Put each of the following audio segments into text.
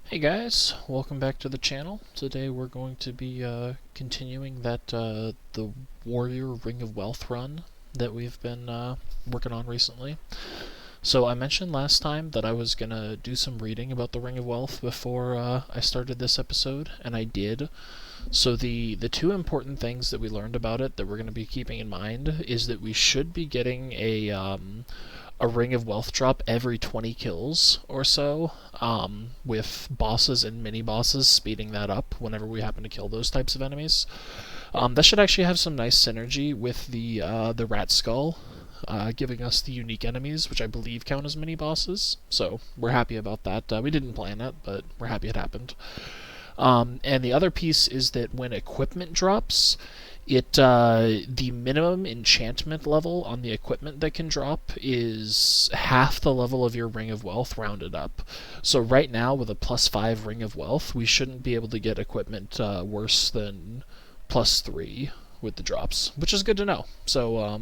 Hey guys, welcome back to the channel. Today we're going to be continuing the Warrior Ring of Wealth run that we've been working on recently. So I mentioned last time that I was going to do some reading about the Ring of Wealth before I started this episode, and I did. So the two important things that we learned about it that we're going to be keeping in mind is that we should be getting a Ring of Wealth drop every 20 kills or so, with bosses and mini-bosses speeding that up whenever we happen to kill those types of enemies. That should actually have some nice synergy with the Rat Skull, giving us the unique enemies, which I believe count as mini-bosses, so we're happy about that. We didn't plan it, but we're happy it happened. And the other piece is that when equipment drops, the minimum enchantment level on the equipment that can drop is half the level of your Ring of Wealth rounded up. So right now, with a +5 Ring of Wealth, we shouldn't be able to get equipment worse than +3 with the drops, which is good to know. So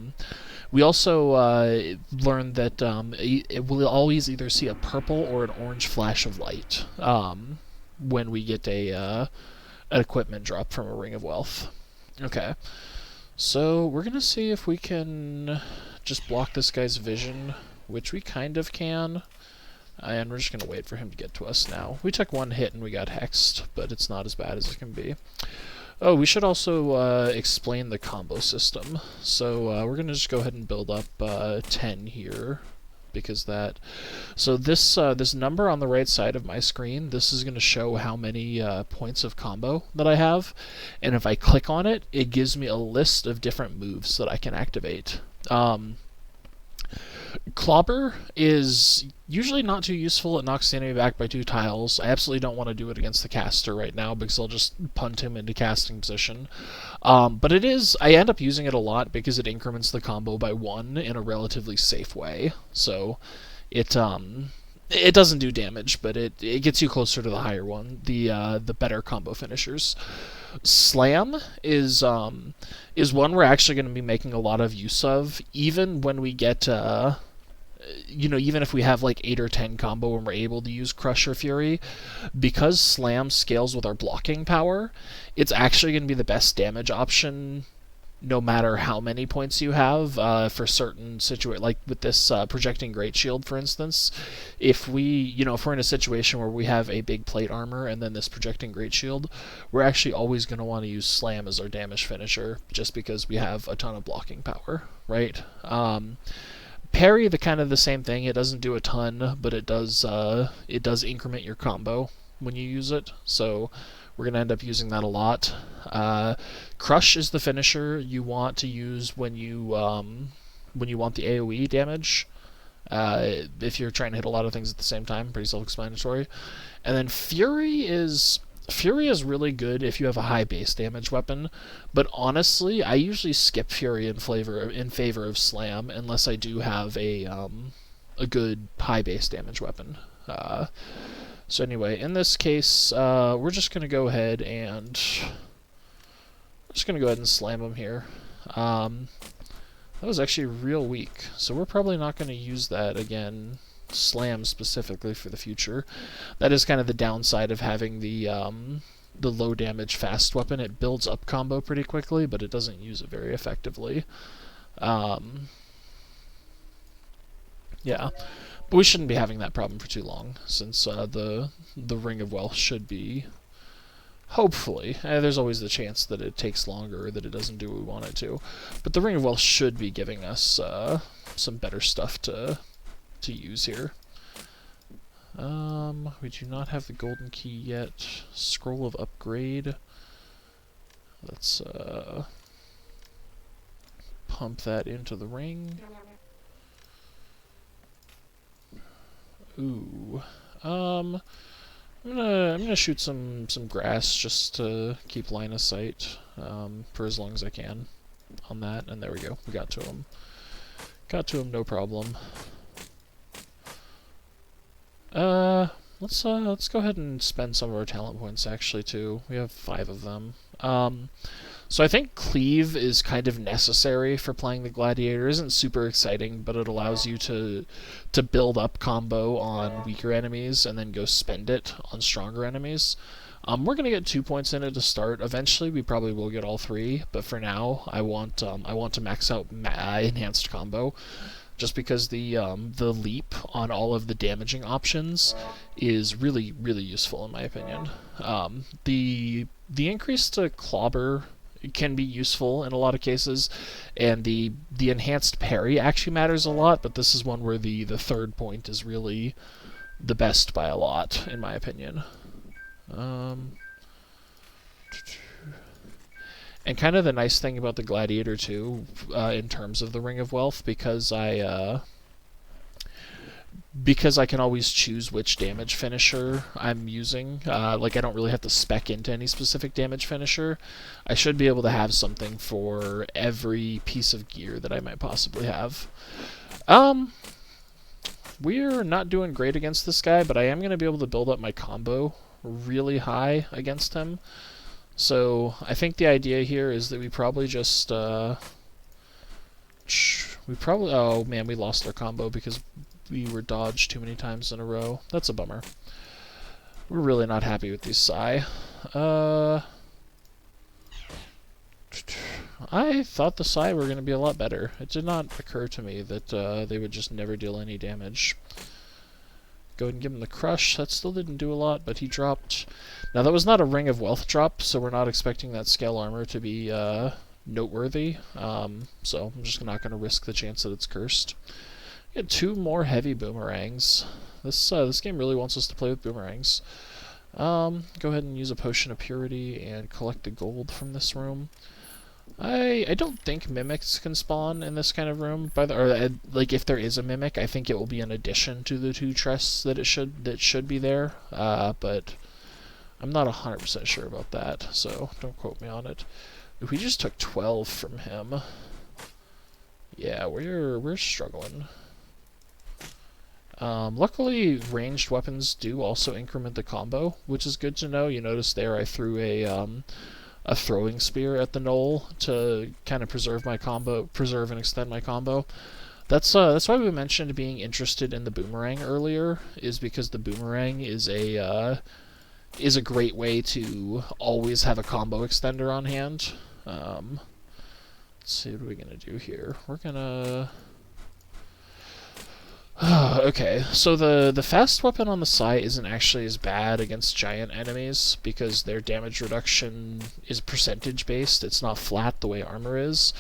we also learned that it will always either see a purple or an orange flash of light when we get an equipment drop from a Ring of Wealth. Okay, so we're going to see if we can just block this guy's vision, which we kind of can, and we're just going to wait for him to get to us now. We took one hit and we got hexed, but it's not as bad as it can be. Oh, we should also explain the combo system. So we're going to just go ahead and build up 10 here, because that... So this number on the right side of my screen, this is going to show how many points of combo that I have, and if I click on it, it gives me a list of different moves that I can activate. Clobber is usually not too useful. It knocks the enemy back by 2 tiles. I absolutely don't want to do it against the caster right now because I'll just punt him into casting position. But it is... I end up using it a lot because it increments the combo by 1 in a relatively safe way. So it doesn't do damage, but it gets you closer to the higher one, the better combo finishers. Slam is one we're actually going to be making a lot of use of, even when we get even if we have like 8 or 10 combo and we're able to use Crush or Fury, because Slam scales with our blocking power, it's actually going to be the best damage option no matter how many points you have, for certain situations, like with this projecting Great Shield, for instance. If if we're in a situation where we have a big plate armor and then this projecting Great Shield, we're actually always going to want to use Slam as our damage finisher, just because we have a ton of blocking power, right? Parry, the same thing. It doesn't do a ton, but it does increment your combo when you use it, so we're going to end up using that a lot. Crush is the finisher you want to use when you want the AoE damage. If you're trying to hit a lot of things at the same time, pretty self-explanatory. And then Fury is really good if you have a high base damage weapon, but honestly, I usually skip Fury in favor of Slam unless I do have a good high base damage weapon. So anyway, in this case, we're just going to go ahead and slam him here. That was actually real weak, so we're probably not going to use that again, Slam specifically, for the future. That is kind of the downside of having the low damage fast weapon. It builds up combo pretty quickly, but it doesn't use it very effectively. Yeah. But we shouldn't be having that problem for too long, since the Ring of Wealth should be, hopefully, there's always the chance that it takes longer or that it doesn't do what we want it to, but the Ring of Wealth should be giving us some better stuff to use here. We do not have the golden key yet. Scroll of Upgrade. Let's pump that into the ring. Ooh. I'm gonna shoot some grass just to keep line of sight for as long as I can on that, and there we go. We got to him. No problem. Let's go ahead and spend some of our talent points actually too. We have 5 of them. So I think cleave is kind of necessary for playing the Gladiator. It isn't super exciting, but it allows you to build up combo on weaker enemies and then go spend it on stronger enemies. We're gonna get 2 points in it to start. Eventually, we probably will get all 3, but for now, I want to max out enhanced combo, just because the leap on all of the damaging options is really useful in my opinion. The increase to clobber can be useful in a lot of cases, and the enhanced parry actually matters a lot. But this is one where the third point is really the best by a lot in my opinion. And kind of the nice thing about the Gladiator too, in terms of the Ring of Wealth, because I can always choose which damage finisher I'm using. Like I don't really have to spec into any specific damage finisher. I should be able to have something for every piece of gear that I might possibly have. We're not doing great against this guy, but I am going to be able to build up my combo really high against him. So I think the idea here is that we probably just oh man, we lost our combo because we were dodged too many times in a row. That's a bummer. We're really not happy with these Psy. I thought the Psy were going to be a lot better. It did not occur to me that they would just never deal any damage. Go ahead and give him the crush. That still didn't do a lot, but he dropped. Now that was not a Ring of Wealth drop, so we're not expecting that scale armor to be noteworthy. So I'm just not going to risk the chance that it's cursed. Get 2 more heavy boomerangs. This game really wants us to play with boomerangs. Go ahead and use a potion of purity and collect the gold from this room. I don't think mimics can spawn in this kind of room. Like if there is a mimic, I think it will be an addition to the 2 chests that should be there. But I'm not 100% sure about that, so don't quote me on it. If we just took 12 from him, yeah, we're struggling. Luckily, ranged weapons do also increment the combo, which is good to know. You notice there I threw a throwing spear at the knoll to kind of preserve and extend my combo. That's why we mentioned being interested in the boomerang earlier, is because the boomerang is a great way to always have a combo extender on hand. Let's see, what are we gonna do here? We're gonna okay, so the fast weapon on the Psy isn't actually as bad against giant enemies because their damage reduction is percentage based. It's not flat the way armor is.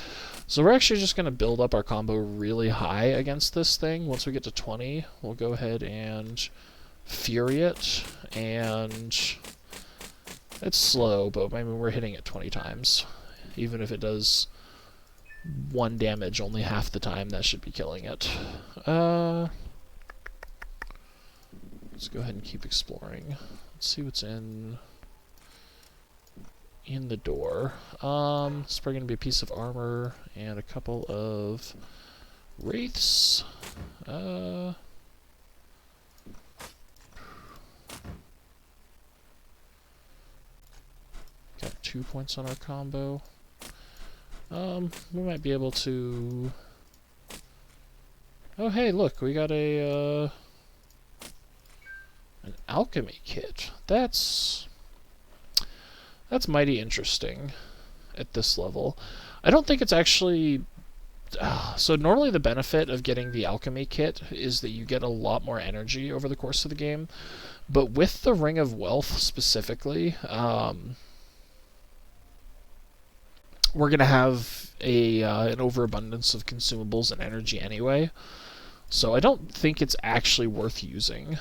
So we're actually just going to build up our combo really high against this thing. Once we get to 20, we'll go ahead and Fury it, and it's slow, but I mean we're hitting it 20 times. Even if it does 1 damage only half the time, that should be killing it. Let's go ahead and keep exploring. Let's see what's in the door. It's probably going to be a piece of armor and a couple of wraiths. Got 2 points on our combo. We might be able to... Oh, hey, look, we got an alchemy kit. That's mighty interesting at this level. I don't think it's actually... so normally the benefit of getting the alchemy kit is that you get a lot more energy over the course of the game. But with the Ring of Wealth specifically, we're going to have an overabundance of consumables and energy anyway. So I don't think it's actually worth using.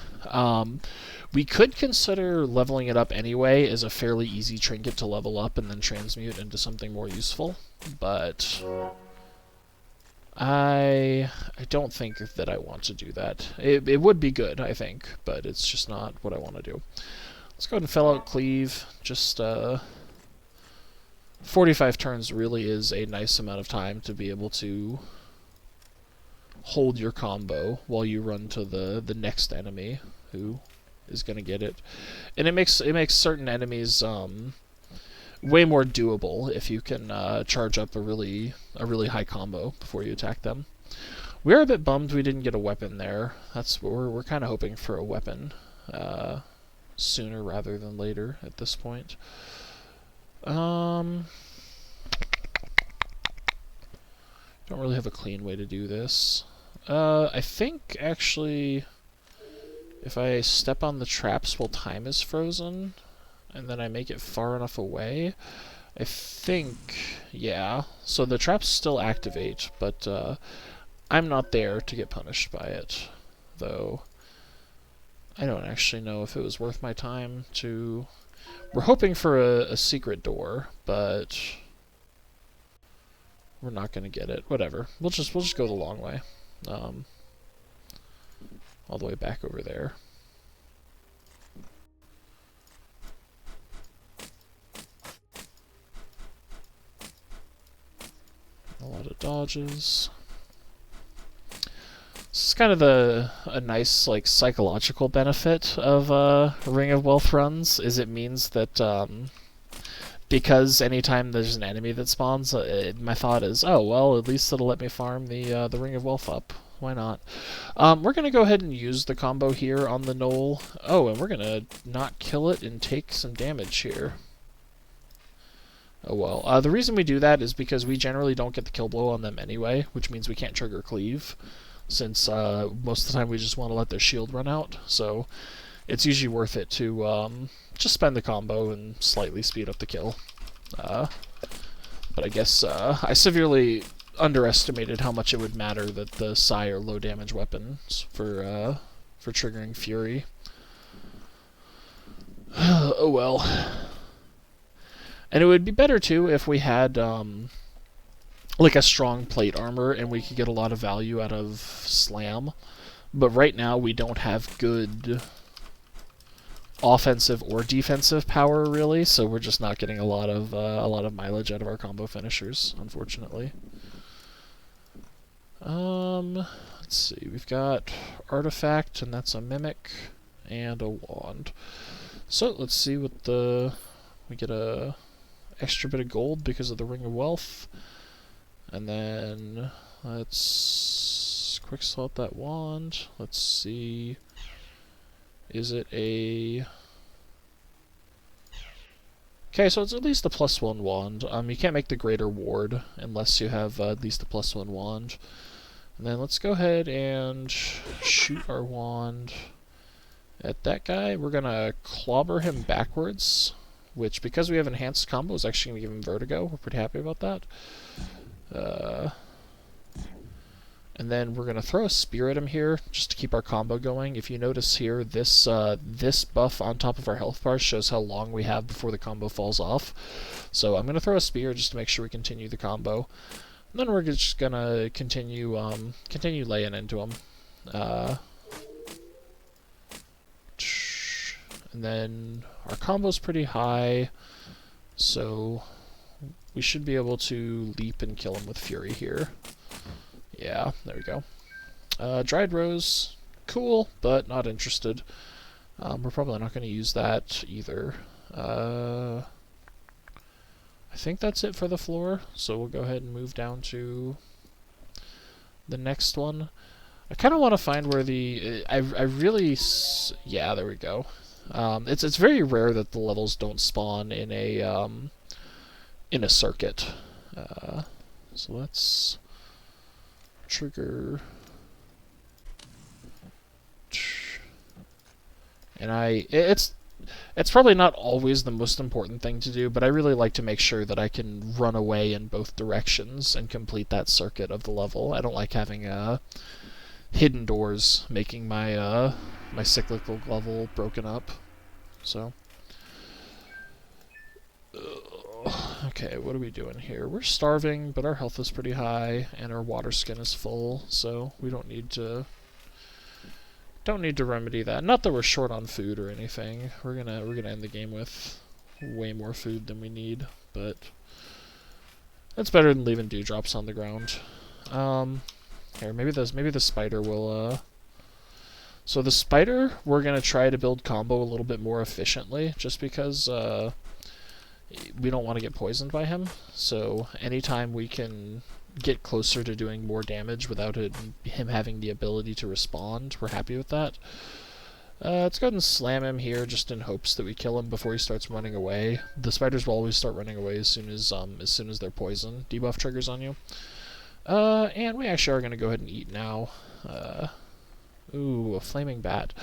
We could consider leveling it up anyway as a fairly easy trinket to level up and then transmute into something more useful. But I don't think that I want to do that. It would be good, I think, but it's just not what I want to do. Let's go ahead and fill out Cleave. Just 45 turns really is a nice amount of time to be able to hold your combo while you run to the next enemy who is going to get it. And it makes certain enemies way more doable if you can charge up a really high combo before you attack them. We're a bit bummed we didn't get a weapon there. That's what we're kind of hoping for, a weapon sooner rather than later at this point. Don't really have a clean way to do this. I think actually if I step on the traps while time is frozen and then I make it far enough away, I think, yeah. So the traps still activate, but I'm not there to get punished by it, though. I don't actually know if it was worth my time to... We're hoping for a secret door, but we're not going to get it. Whatever. We'll just go the long way. All the way back over there. A lot of dodges. This is kind of a nice, like, psychological benefit of Ring of Wealth runs, is it means that because anytime there's an enemy that spawns, my thought is, oh, well, at least it'll let me farm the Ring of Wealth up. Why not? We're going to go ahead and use the combo here on the knoll. Oh, and we're going to not kill it and take some damage here. Oh well. The reason we do that is because we generally don't get the kill blow on them anyway, which means we can't trigger cleave, since most of the time we just want to let their shield run out. So it's usually worth it to just spend the combo and slightly speed up the kill. But I guess I severely underestimated how much it would matter that the Psi are low damage weapons for triggering Fury. Oh well. And it would be better too if we had like a strong plate armor and we could get a lot of value out of Slam. But right now we don't have good offensive or defensive power really, so we're just not getting a lot of mileage out of our combo finishers, unfortunately. Let's see, we've got Artifact, and that's a Mimic, and a Wand. So let's see what we get a extra bit of gold because of the Ring of Wealth, and then let's quick slot that wand. Let's see, is it a... Okay, so it's at least a +1 wand. You can't make the Greater Ward unless you have at least a +1 wand. And then let's go ahead and shoot our wand at that guy. We're gonna clobber him backwards, which, because we have enhanced combo, is actually going to give him vertigo. We're pretty happy about that. And then we're going to throw a spear at him here, just to keep our combo going. If you notice here, this buff on top of our health bar shows how long we have before the combo falls off. So I'm going to throw a spear just to make sure we continue the combo. And then we're just going to continue laying into him. And then our combo's pretty high, so we should be able to leap and kill him with Fury here. Yeah, there we go. Dried Rose, cool, but not interested. We're probably not going to use that either. I think that's it for the floor, so we'll go ahead and move down to the next one. I kind of want to find where the... yeah, there we go. It's very rare that the levels don't spawn in a circuit. So let's trigger, and it's probably not always the most important thing to do, but I really like to make sure that I can run away in both directions and complete that circuit of the level. I don't like having hidden doors making my my cyclical level broken up. So okay, what are we doing here? We're starving, but our health is pretty high and our water skin is full, so we don't need to remedy that. Not that we're short on food or anything. We're gonna end the game with way more food than we need, but that's better than leaving dewdrops on the ground. Here, maybe the spider will so the spider, we're going to try to build combo a little bit more efficiently, just because we don't want to get poisoned by him. So anytime we can get closer to doing more damage without him having the ability to respond, we're happy with that. Let's go ahead and slam him here, just in hopes that we kill him before he starts running away. The spiders will always start running away as soon as their poison debuff triggers on you. And we actually are going to go ahead and eat now. Ooh, a flaming bat.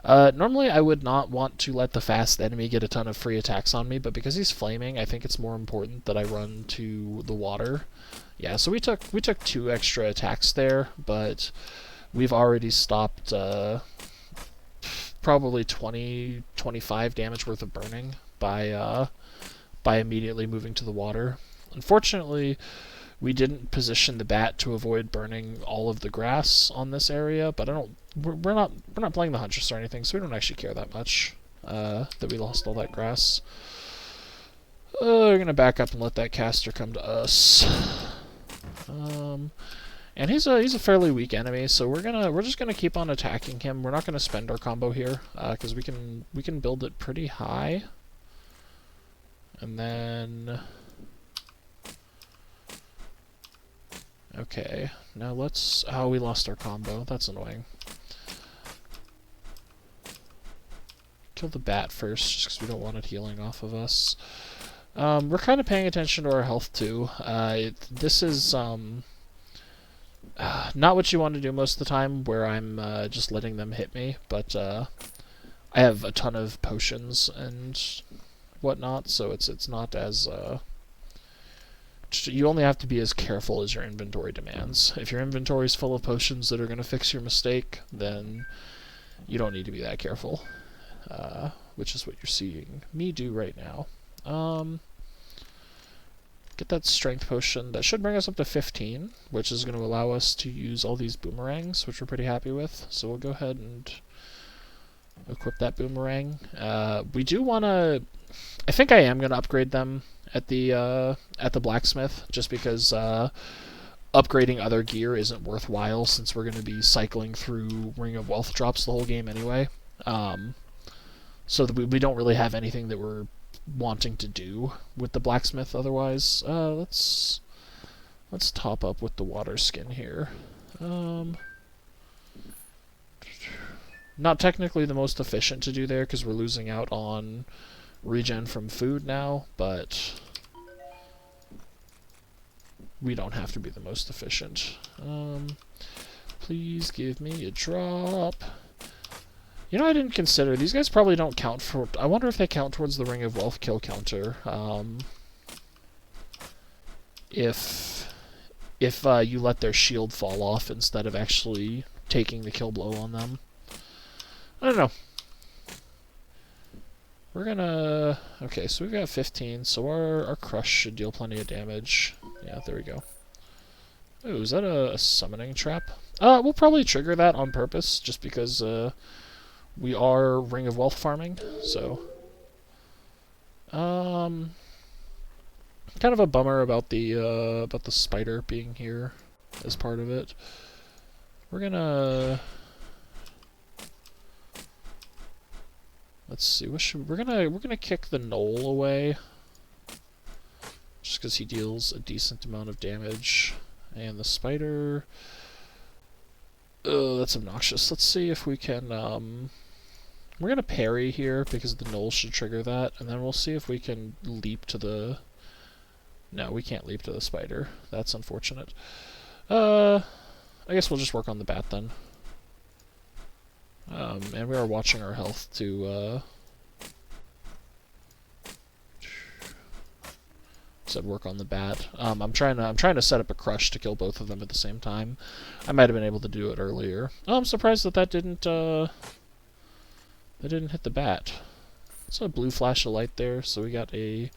Normally I would not want to let the fast enemy get a ton of free attacks on me, but because he's flaming, I think it's more important that I run to the water. Yeah, so we took 2 extra attacks there, but we've already stopped probably 20-25 damage worth of burning by immediately moving to the water. Unfortunately, we didn't position the bat to avoid burning all of the grass on this area, but we're not playing the Huntress or anything, so we don't actually care that much that we lost all that grass. We're gonna back up and let that caster come to us. And he's a fairly weak enemy, so we're just gonna keep on attacking him. We're not gonna spend our combo here because we can build it pretty high, and then okay. Now let's. Oh, we lost our combo. That's annoying. Kill the bat first, just because we don't want it healing off of us. We're kind of paying attention to our health too. This is not what you want to do most of the time, where I'm just letting them hit me, but I have a ton of potions and whatnot, so it's not as you only have to be as careful as your inventory demands. If your inventory is full of potions that are going to fix your mistake, then you don't need to be that careful, which is what you're seeing me do right now. Get that strength potion. That should bring us up to 15, which is going to allow us to use all these boomerangs, which we're pretty happy with. So we'll go ahead and equip that boomerang. We do want to. I think I am going to upgrade them at the blacksmith, just because upgrading other gear isn't worthwhile, since we're going to be cycling through Ring of Wealth drops the whole game anyway. So that we don't really have anything that we're wanting to do with the blacksmith otherwise. Let's top up with the water skin here. Not technically the most efficient to do there, because we're losing out on regen from food now, but we don't have to be the most efficient. Please give me a drop. You know, I didn't consider, these guys probably don't count for, I wonder if they count towards the Ring of Wealth kill counter. If you let their shield fall off instead of actually taking the kill blow on them. I don't know. We're gonna, okay, so we've got 15, so our crush should deal plenty of damage. Yeah, there we go. Ooh, is that a summoning trap? We'll probably trigger that on purpose, just because, we are Ring of Wealth farming, so kind of a bummer about the spider being here as part of it. We're gonna let's see. We're gonna kick the knoll away, just because he deals a decent amount of damage, and the spider. Oh, that's obnoxious. Let's see if we can. We're going to parry here, because the knoll should trigger that, and then we'll see if we can leap to the... No, we can't leap to the spider. That's unfortunate. I guess we'll just work on the bat, then. And we are watching our health to... Said work on the bat. I'm trying to set up a crush to kill both of them at the same time. I might have been able to do it earlier. Oh, I'm surprised that didn't hit the bat. It's a blue flash of light there, so we got a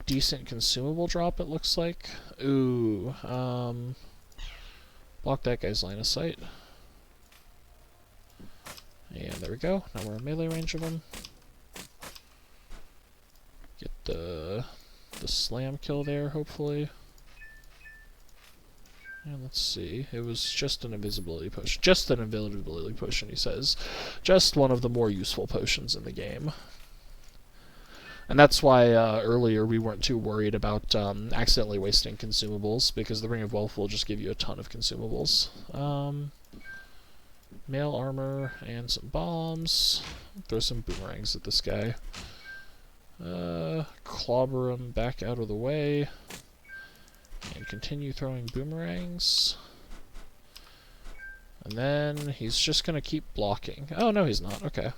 decent consumable drop, it looks like. Ooh, block that guy's line of sight. And there we go. Now we're in melee range of him. Get the slam kill there, hopefully. And let's see. It was just an invisibility potion. Just an invisibility potion, he says. Just one of the more useful potions in the game. And that's why earlier we weren't too worried about accidentally wasting consumables, because the Ring of Wealth will just give you a ton of consumables. Mail armor and some bombs. Throw some boomerangs at this guy. Clobber him back out of the way. And continue throwing boomerangs. And then he's just going to keep blocking. Oh, no, he's not. Okay.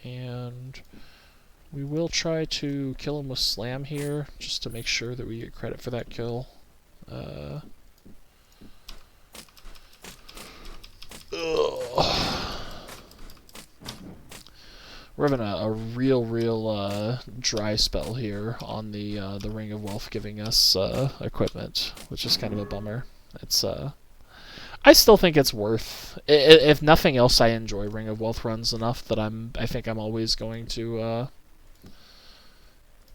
And we will try to kill him with Slam here, just to make sure that we get credit for that kill. We're having a real dry spell here on the Ring of Wealth giving us equipment, which is kind of a bummer. It's I still think it's worth. If nothing else, I enjoy Ring of Wealth runs enough that I think I'm always going to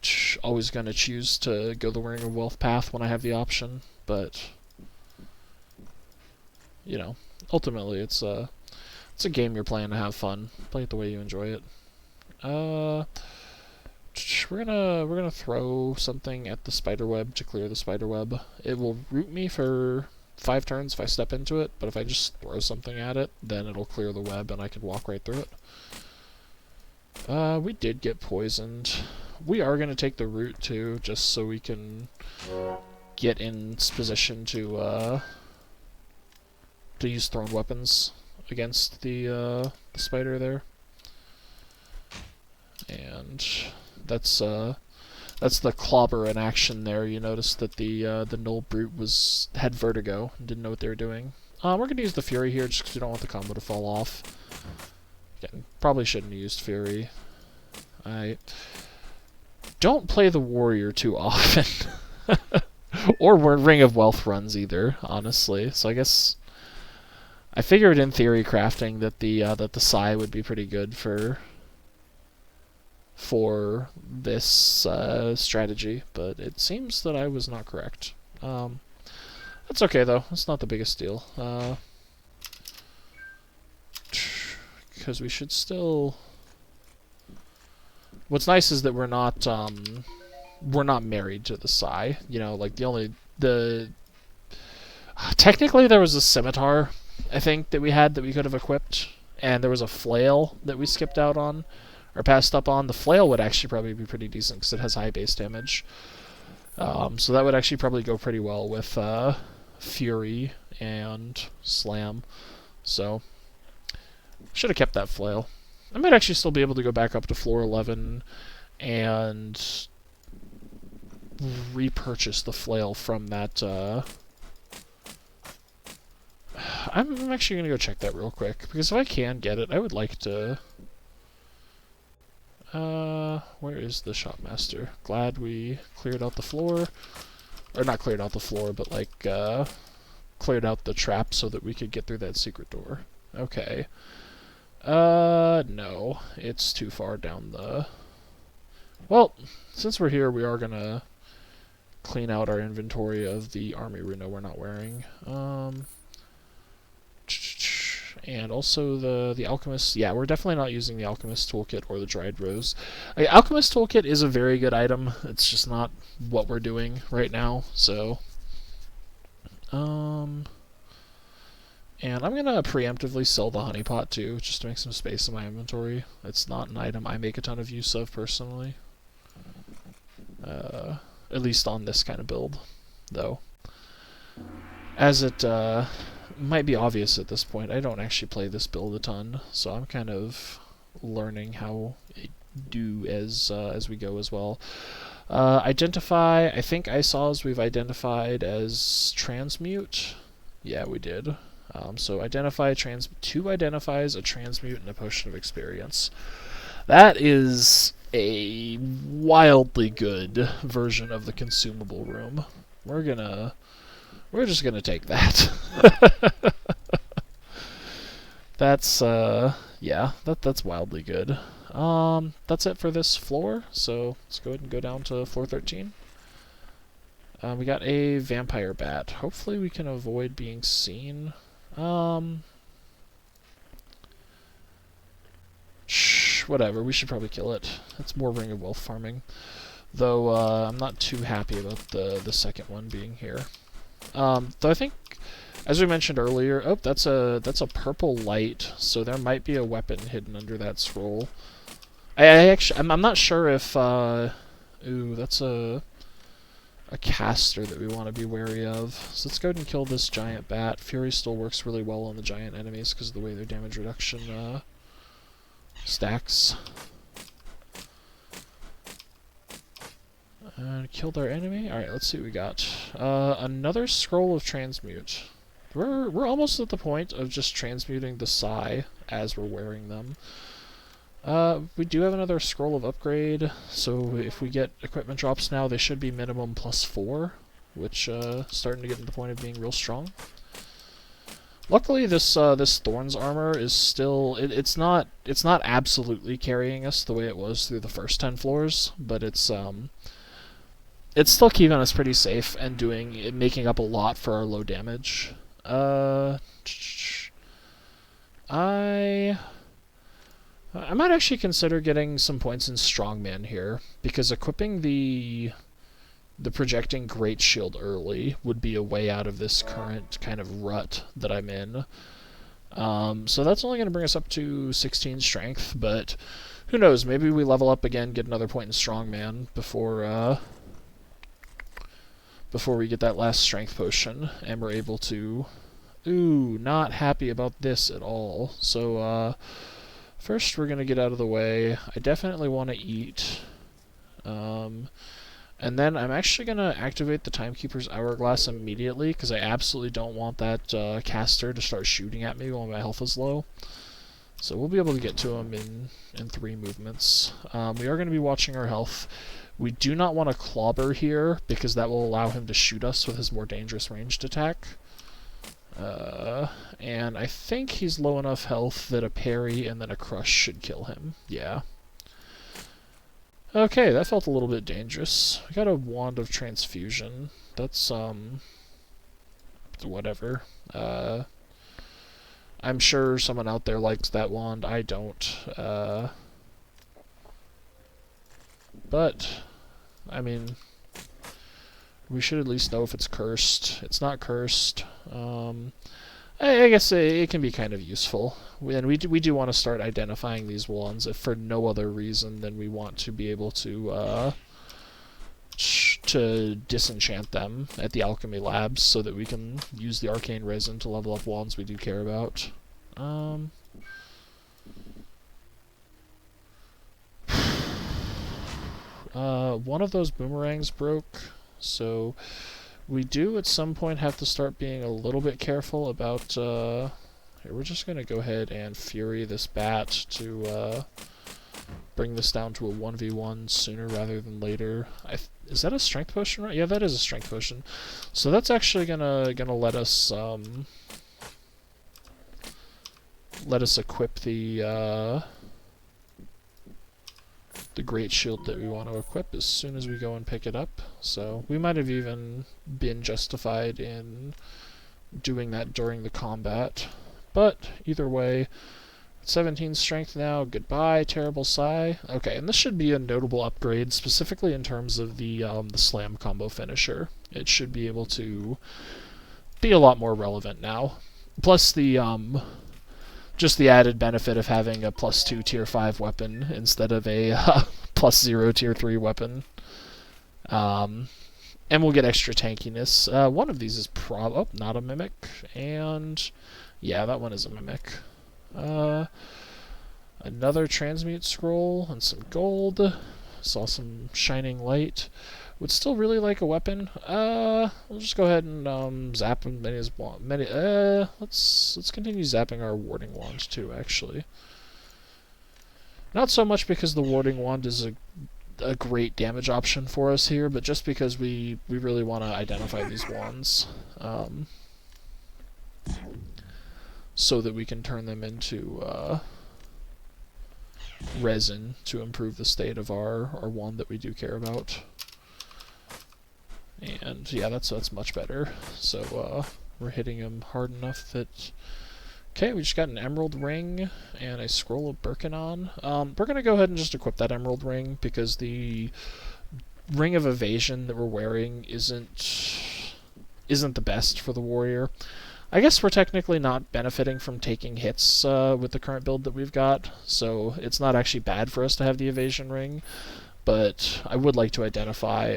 choose to go the Ring of Wealth path when I have the option. But you know, ultimately, it's a game you're playing to have fun. Play it the way you enjoy it. We're gonna throw something at the spiderweb to clear the spiderweb. It will root me for 5 turns if I step into it, but if I just throw something at it, then it'll clear the web and I can walk right through it. We did get poisoned. We are gonna take the root too, just so we can get in position to use thrown weapons against the spider there. And that's the clobber in action there. You notice that the null brute had vertigo and didn't know what they were doing. We're gonna use the fury here just because we don't want the combo to fall off. Again, probably shouldn't have used fury. I don't play the warrior too often, or Ring of Wealth runs either, honestly. So I guess I figured in theory crafting that the Sai would be pretty good for this strategy, but it seems that I was not correct. That's okay though. It's not the biggest deal. Because we should still. What's nice is that we're not married to the Sai. You know, like technically there was a scimitar, I think, that we could have equipped, and there was a flail that we skipped out on. Or passed up on. The flail would actually probably be pretty decent because it has high base damage. So that would actually probably go pretty well with Fury and Slam. So, should have kept that flail. I might actually still be able to go back up to floor 11 and repurchase the flail from that. I'm actually going to go check that real quick, because if I can get it, I would like to. Where is the shopmaster? Glad we cleared out the floor. Or not cleared out the floor, but like, cleared out the trap so that we could get through that secret door. Okay. No. It's too far down the... Well, since we're here, we are gonna clean out our inventory of the army runa we're not wearing. And also the Alchemist. Yeah, we're definitely not using the Alchemist Toolkit or the Dried Rose. Alchemist Toolkit is a very good item. It's just not what we're doing right now, so... And I'm going to preemptively sell the Honeypot too, just to make some space in my inventory. It's not an item I make a ton of use of personally. At least on this kind of build, though. As it... might be obvious at this point, I don't actually play this build a ton, so I'm kind of learning how it do as we go as well. Identify, I think we've identified as transmute. Yeah, we did. So identify two identifies, a transmute, and a potion of experience. That is a wildly good version of the consumable room. We're just gonna take that. That's yeah, that's wildly good. That's it for this floor. So let's go ahead and go down to floor 13. We got a vampire bat. Hopefully we can avoid being seen. Whatever, we should probably kill it. It's more Ring of Wealth farming. Though, I'm not too happy about the second one being here. Though I think, as we mentioned earlier, oh, that's a purple light, so there might be a weapon hidden under that scroll. I'm not sure if, ooh, that's a caster that we want to be wary of. So let's go ahead and kill this giant bat. Fury still works really well on the giant enemies because of the way their damage reduction stacks. And killed our enemy. Alright, let's see what we got. Another scroll of transmute. We're almost at the point of just transmuting the Psi as we're wearing them. We do have another scroll of upgrade, so if we get equipment drops now, they should be minimum +4, which starting to get to the point of being real strong. Luckily, this Thorns armor is still it's not absolutely carrying us the way it was through the first 10 floors, but it's still keeping us pretty safe and making up a lot for our low damage. I might actually consider getting some points in Strongman here, because equipping the projecting Great Shield early would be a way out of this current kind of rut that I'm in. So that's only going to bring us up to 16 strength, but who knows, maybe we level up again, get another point in Strongman before we get that last strength potion, and we're able to... Ooh, not happy about this at all. So, first, we're going to get out of the way. I definitely want to eat. And then I'm actually going to activate the Timekeeper's Hourglass immediately, because I absolutely don't want that caster to start shooting at me while my health is low. So we'll be able to get to him in 3 movements. We are going to be watching our health. We do not want to clobber here, because that will allow him to shoot us with his more dangerous ranged attack. And I think he's low enough health that a parry and then a crush should kill him. Yeah. Okay, that felt a little bit dangerous. We got a Wand of Transfusion. That's, whatever. I'm sure someone out there likes that wand. I don't. But, I mean, we should at least know if it's cursed. It's not cursed. I guess it can be kind of useful. And we do want to start identifying these wands, if for no other reason than we want to be able to disenchant them at the alchemy labs, so that we can use the arcane resin to level up wands we do care about. One of those boomerangs broke, so we do at some point have to start being a little bit careful about, here, we're just going to go ahead and Fury this bat to bring this down to a 1v1 sooner rather than later. Is that a strength potion, right? Yeah, that is a strength potion. So that's actually gonna let us equip the Great Shield that we want to equip as soon as we go and pick it up. So we might have even been justified in doing that during the combat. But either way, 17 strength now. Goodbye, Terrible Psi. Okay, and this should be a notable upgrade, specifically in terms of the slam combo finisher. It should be able to be a lot more relevant now. Plus the just the added benefit of having a +2 tier 5 weapon instead of a +0 tier 3 weapon. And we'll get extra tankiness. One of these is not a mimic, and yeah, that one is a mimic. Another transmute scroll and some gold. Saw some shining light. Would still really like a weapon. We'll just go ahead and zap him many as many. Let's continue zapping our warding wand too. Actually, not so much because the warding wand is a great damage option for us here, but just because we really want to identify these wands, so that we can turn them into resin to improve the state of our wand that we do care about. And yeah, that's much better. So we're hitting him hard enough that Okay, we just got an emerald ring and a scroll of Birkanon. We're going to go ahead and just equip that emerald ring because the ring of evasion that we're wearing isn't the best for the warrior. I guess we're technically not benefiting from taking hits with the current build that we've got, so it's not actually bad for us to have the evasion ring, but I would like to identify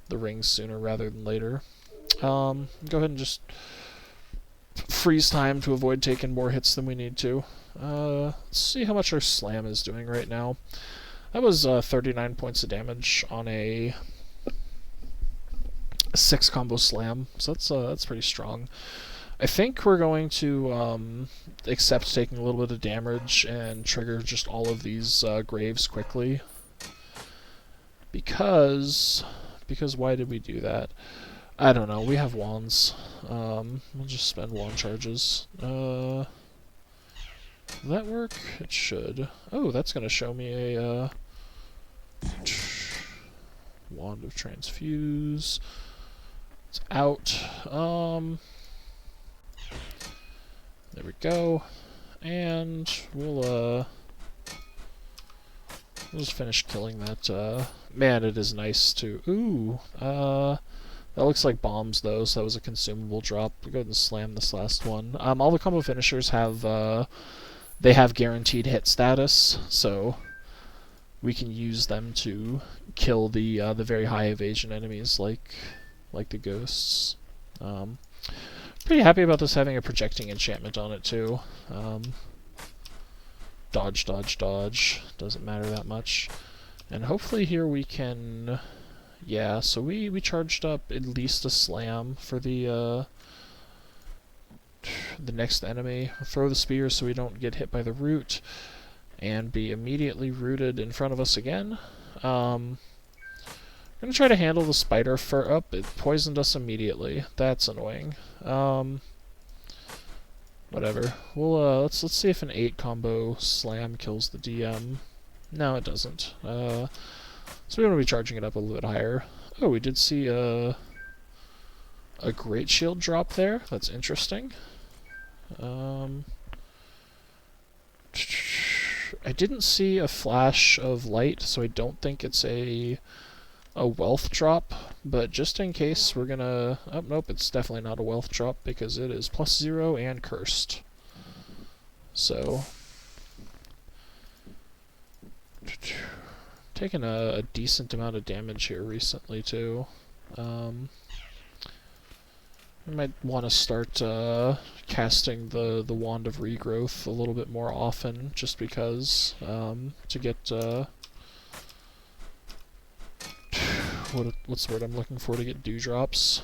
the rings sooner rather than later. Go ahead and just freeze time to avoid taking more hits than we need to. Let's see how much our slam is doing right now. That was 39 points of damage on a 6 combo slam, so that's pretty strong. I think we're going to accept taking a little bit of damage and trigger just all of these graves quickly. Because why did we do that? I don't know, we have wands. We'll just spend wand charges. Will that work? It should. Oh, that's going to show me a wand of transfuse. It's out. There we go. And we'll just finish killing that. Man, it is nice to. Ooh. That looks like bombs though, so that was a consumable drop. We'll go ahead and slam this last one. All the combo finishers have they have guaranteed hit status, so we can use them to kill the very high evasion enemies like the ghosts. Pretty happy about this having a projecting enchantment on it too. Dodge, dodge, dodge. Doesn't matter that much. And hopefully here we can... Yeah, so we charged up at least a slam for the next enemy. We'll throw the spear so we don't get hit by the root and be immediately rooted in front of us again. I'm gonna try to handle the spider fur up. It poisoned us immediately. That's annoying. Whatever. We'll let's see if an 8 combo slam kills the DM. No, it doesn't. So we want to be charging it up a little bit higher. Oh, we did see a great shield drop there. That's interesting. I didn't see a flash of light, so I don't think it's a wealth drop, but just in case we're gonna... Oh, nope, it's definitely not a wealth drop because it is +0 and cursed. So... Taking a decent amount of damage here recently, too. I might want to start casting the Wand of Regrowth a little bit more often, just because, to get... what's the word I'm looking for to get dewdrops?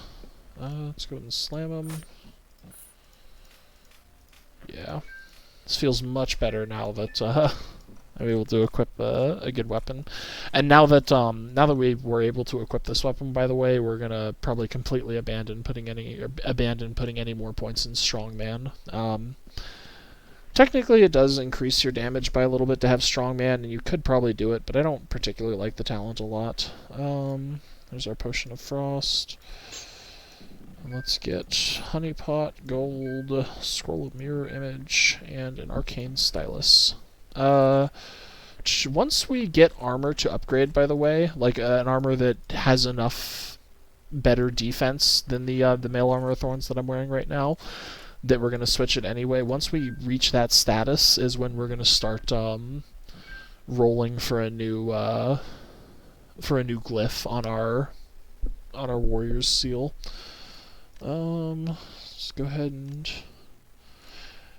Let's go ahead and slam them. Yeah. This feels much better now that I'm able to equip a good weapon. And now that we were able to equip this weapon, by the way, we're gonna probably completely abandon putting any more points in Strongman. Technically, it does increase your damage by a little bit to have Strongman, and you could probably do it, but I don't particularly like the talent a lot. There's our Potion of Frost. And let's get Honeypot, Gold, Scroll of Mirror Image, and an Arcane Stylus. Once we get armor to upgrade, by the way, like an armor that has enough better defense than the Mail Armor of Thorns that I'm wearing right now, that we're going to switch it anyway. Once we reach that status is when we're going to start rolling for a new glyph on our warrior's seal. Let's go ahead and...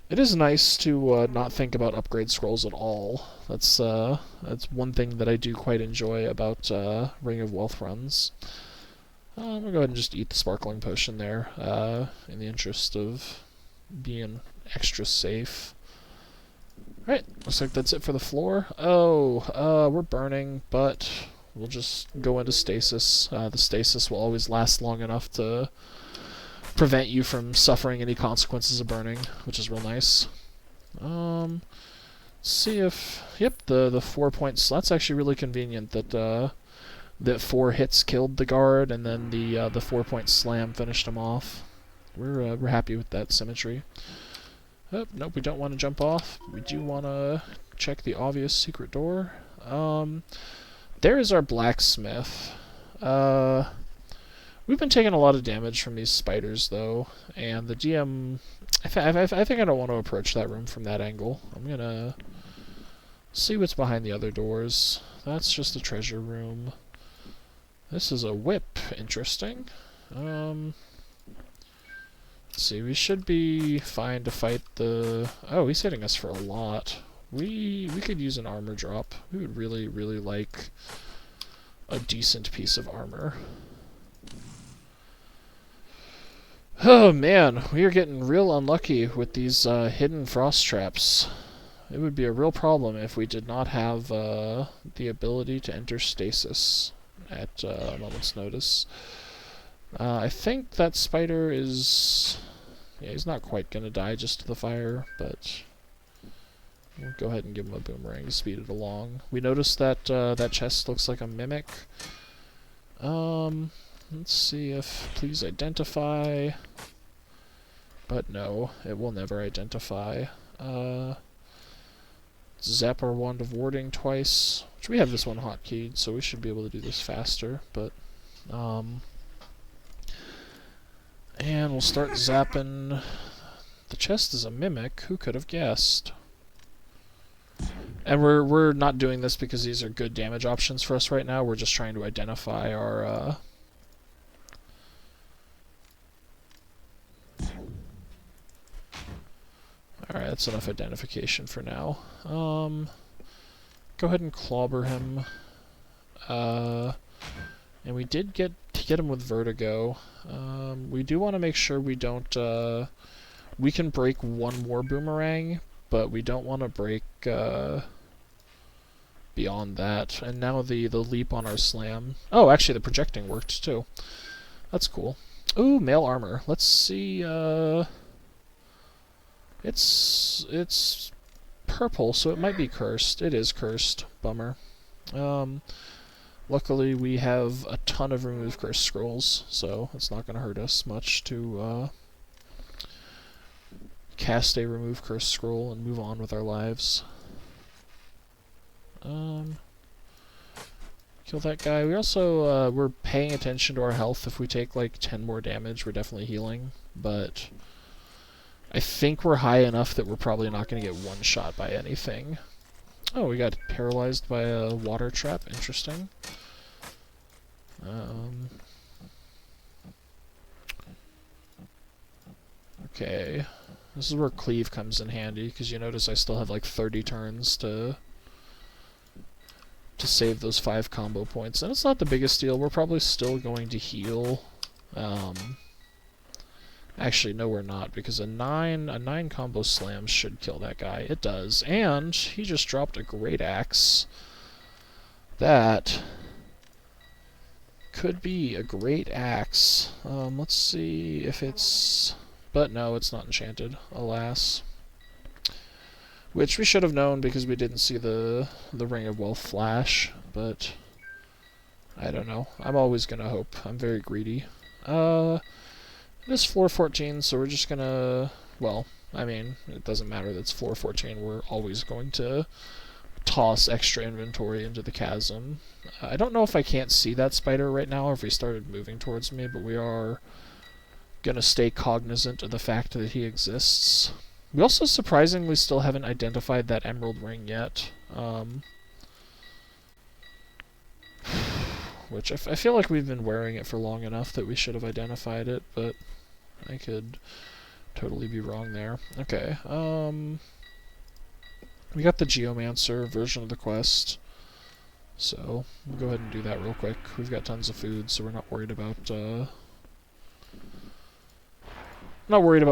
It is nice to not think about upgrade scrolls at all. That's one thing that I do quite enjoy about Ring of Wealth runs. I'm gonna go ahead and just eat the sparkling potion there, in the interest of being extra safe. Alright, looks like that's it for the floor. Oh, we're burning, but we'll just go into stasis. The stasis will always last long enough to prevent you from suffering any consequences of burning, which is real nice. Let's see if... Yep, the 4 points. That's actually really convenient that that 4 hits killed the guard, and then the 4-point slam finished him off. We're happy with that symmetry. Oh, nope, we don't want to jump off. We do want to check the obvious secret door. There is our blacksmith. We've been taking a lot of damage from these spiders, though, and the DM... I think I don't want to approach that room from that angle. I'm gonna see what's behind the other doors. That's just the treasure room. This is a whip. Interesting. Let's see, we should be fine to fight the... Oh, he's hitting us for a lot. We could use an armor drop. We would really, really like a decent piece of armor. Oh man, we are getting real unlucky with these hidden frost traps. It would be a real problem if we did not have the ability to enter stasis at a moment's notice. I think that spider is... Yeah, he's not quite going to die just to the fire, but we'll go ahead and give him a boomerang to speed it along. We noticed that that chest looks like a mimic. Let's see if... Please identify. But no, it will never identify. Zap our Wand of Warding twice, which we have this one hotkeyed, so we should be able to do this faster, but... And we'll start zapping. The chest is a mimic. Who could have guessed? And we're not doing this because these are good damage options for us right now. We're just trying to identify our... Alright, that's enough identification for now. Go ahead and clobber him. And we did get him with vertigo. We do want to make sure we don't... we can break one more boomerang, but we don't want to break beyond that. And now the leap on our slam. Oh, actually the projecting worked too. That's cool. Ooh, mail armor. Let's see... It's purple, so it might be cursed. It is cursed. Bummer. Luckily, we have a ton of remove curse scrolls, so it's not going to hurt us much to cast a remove curse scroll and move on with our lives. Kill that guy. We also, we're paying attention to our health. If we take like 10 more damage, we're definitely healing, but I think we're high enough that we're probably not going to get one-shot by anything. Oh, we got paralyzed by a water trap. Interesting. Okay. This is where cleave comes in handy, because you notice I still have like 30 turns to save those 5 combo points. And it's not the biggest deal. We're probably still going to heal. Actually, no, we're not, because a 9 combo slam should kill that guy. It does, and he just dropped a great axe. That could be a great axe. Let's see if it's... But no, it's not enchanted, alas. Which we should have known because we didn't see the Ring of Wealth flash, but I don't know. I'm always gonna hope. I'm very greedy. It is floor 14, so we're just gonna... Well, I mean, it doesn't matter that it's floor 14. We're always going to toss extra inventory into the chasm. I don't know if I can't see that spider right now or if he started moving towards me, but we are gonna stay cognizant of the fact that he exists. We also surprisingly still haven't identified that emerald ring yet. Which I feel like we've been wearing it for long enough that we should have identified it, but I could totally be wrong there. Okay, we got the Geomancer version of the quest, so we'll go ahead and do that real quick. We've got tons of food, so we're not worried about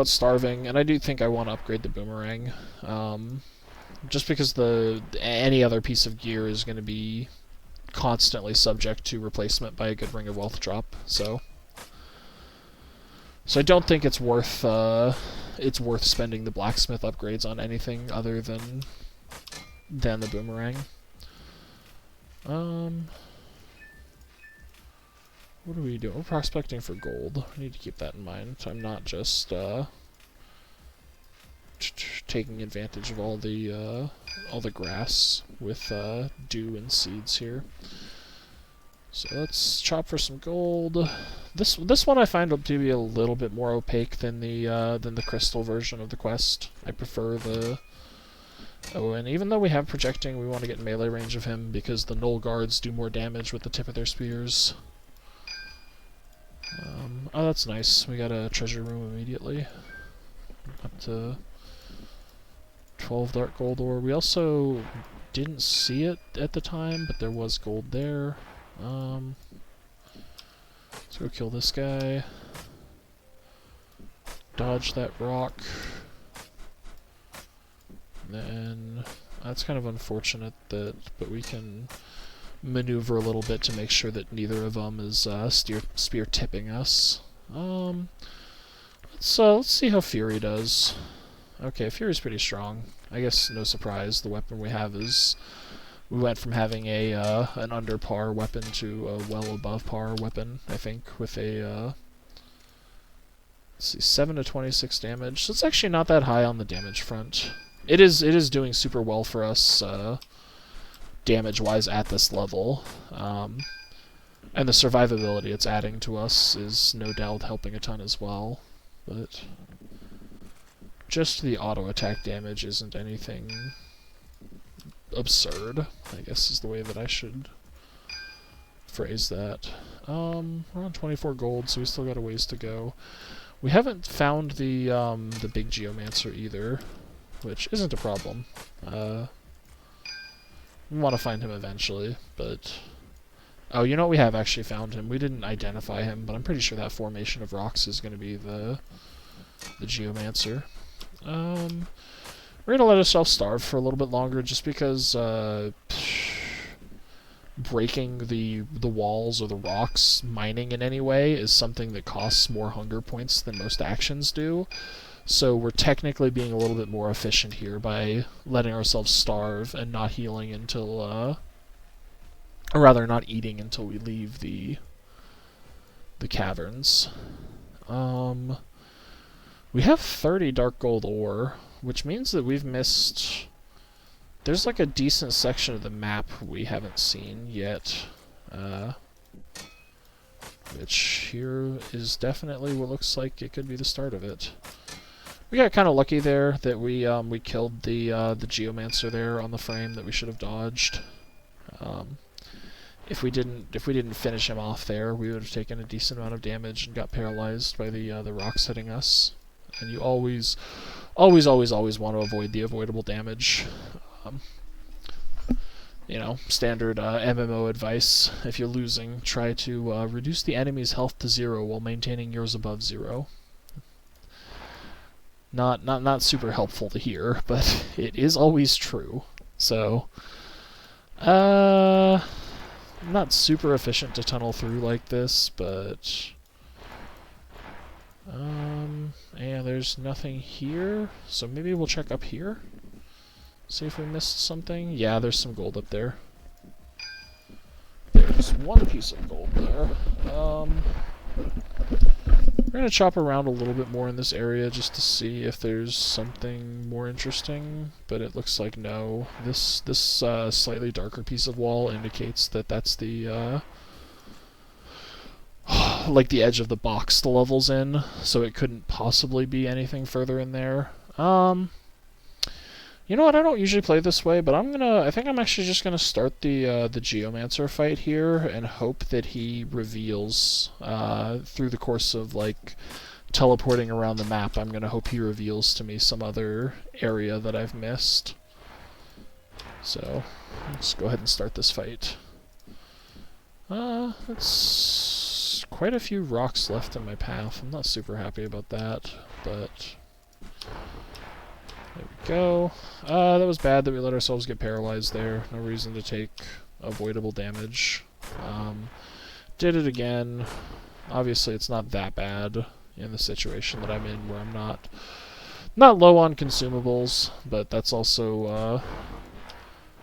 starving, and I do think I want to upgrade the boomerang, just because any other piece of gear is going to be constantly subject to replacement by a good Ring of Wealth drop, so I don't think it's worth spending the blacksmith upgrades on anything other than the boomerang. What are we doing? We're prospecting for gold. I need to keep that in mind. So I'm not just taking advantage of all the grass with dew and seeds here. So let's chop for some gold. This one I find to be a little bit more opaque than the crystal version of the quest. I prefer the... Oh, and even though we have projecting, we want to get melee range of him because the Knoll guards do more damage with the tip of their spears. Oh, that's nice. We got a treasure room immediately. Up to 12 dark gold ore. We also didn't see it at the time, but there was gold there. Let's go kill this guy. Dodge that rock. Then that's kind of unfortunate but we can maneuver a little bit to make sure that neither of them is spear tipping us. Let's see how Fury does. Okay, Fury's pretty strong. I guess no surprise. The weapon we have is we went from having an under par weapon to a well above par weapon. I think with a let's see, 7 to 26 damage. So it's actually not that high on the damage front. It is doing super well for us damage-wise at this level, and the survivability it's adding to us is no doubt helping a ton as well. But just the auto attack damage isn't anything absurd, I guess is the way that I should phrase that. We're on 24 gold, so we still got a ways to go. We haven't found the big Geomancer either, which isn't a problem. We want to find him eventually, but... Oh, you know what? We have actually found him. We didn't identify him, but I'm pretty sure that formation of rocks is going to be the Geomancer. We're going to let ourselves starve for a little bit longer, just because breaking the walls or the rocks, mining in any way, is something that costs more hunger points than most actions do. So we're technically being a little bit more efficient here by letting ourselves starve and not healing until, or rather not eating until we leave the caverns. We have 30 dark gold ore, which means that we've missed... There's like a decent section of the map we haven't seen yet, which here is definitely what looks like it could be the start of it. We got kind of lucky there that we killed the Geomancer there on the frame that we should have dodged. If we didn't finish him off there, we would have taken a decent amount of damage and got paralyzed by the rocks hitting us. And you always want to avoid the avoidable damage. You know, standard MMO advice. If you're losing, try to reduce the enemy's health to 0 while maintaining yours above 0. Not super helpful to hear, but it is always true. So, not super efficient to tunnel through like this, but and there's nothing here, so maybe we'll check up here. See if we missed something. Yeah, there's some gold up there. There's one piece of gold there. We're going to chop around a little bit more in this area just to see if there's something more interesting, but it looks like no. This slightly darker piece of wall indicates that that's the like the edge of the box the level's in, so it couldn't possibly be anything further in there. You know what, I don't usually play this way, but I think I'm actually just gonna start the Geomancer fight here and hope that he reveals through the course of like teleporting around the map. I'm gonna hope he reveals to me some other area that I've missed. So let's go ahead and start this fight. It's quite a few rocks left in my path. I'm not super happy about that, but there we go. That was bad that we let ourselves get paralyzed there. No reason to take avoidable damage. Did it again. Obviously it's not that bad in the situation that I'm in where I'm not low on consumables, but that's also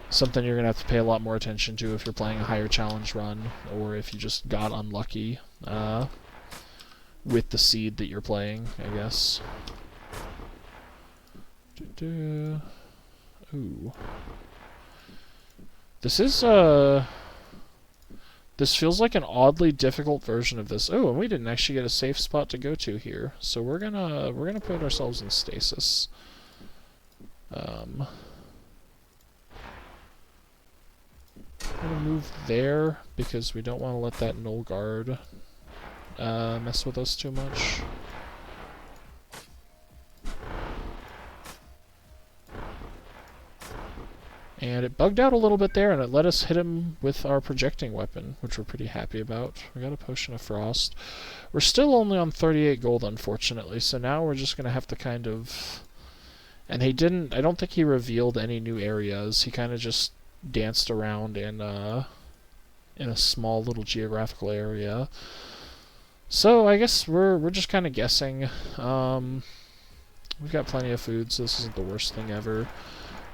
something you're going to have to pay a lot more attention to if you're playing a higher challenge run, or if you just got unlucky with the seed that you're playing, I guess. Ooh. This is, this feels like an oddly difficult version of this. Oh, and we didn't actually get a safe spot to go to here. So we're gonna put ourselves in stasis. We're gonna move there because we don't want to let that null guard mess with us too much. And it bugged out a little bit there, and it let us hit him with our projecting weapon, which we're pretty happy about. We got a Potion of Frost. We're still only on 38 gold, unfortunately, so now we're just going to have to kind of... And I don't think he revealed any new areas. He kind of just danced around in a small little geographical area. So I guess we're just kind of guessing. We've got plenty of food, so this isn't the worst thing ever.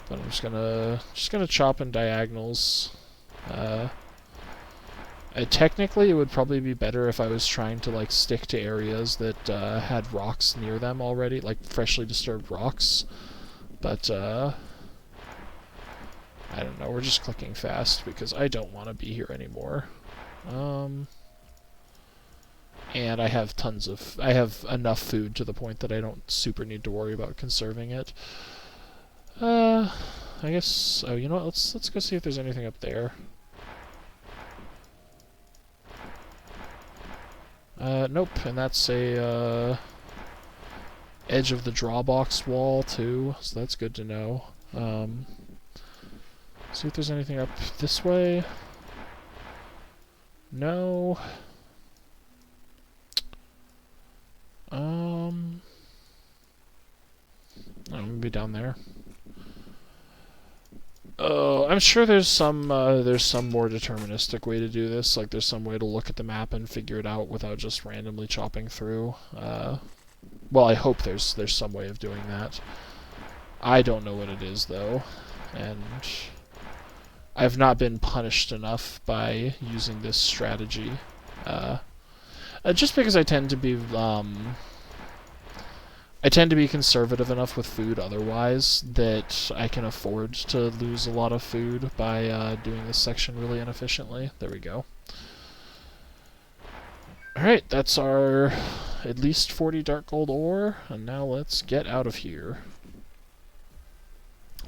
But I'm just gonna chop in diagonals. Technically, it would probably be better if I was trying to like stick to areas that had rocks near them already, like freshly disturbed rocks. But I don't know. We're just clicking fast because I don't want to be here anymore. And I have enough food to the point that I don't super need to worry about conserving it. I guess... Oh, you know what? Let's go see if there's anything up there. Nope, and that's a, edge of the drawbox wall, too, so that's good to know. See if there's anything up this way. No. Oh, maybe down there. I'm sure there's some more deterministic way to do this. Like, there's some way to look at the map and figure it out without just randomly chopping through. Well, I hope there's some way of doing that. I don't know what it is, though, and I've not been punished enough by using this strategy. Just because I tend to be conservative enough with food otherwise that I can afford to lose a lot of food by doing this section really inefficiently. There we go. Alright, that's our at least 40 dark gold ore, and now let's get out of here.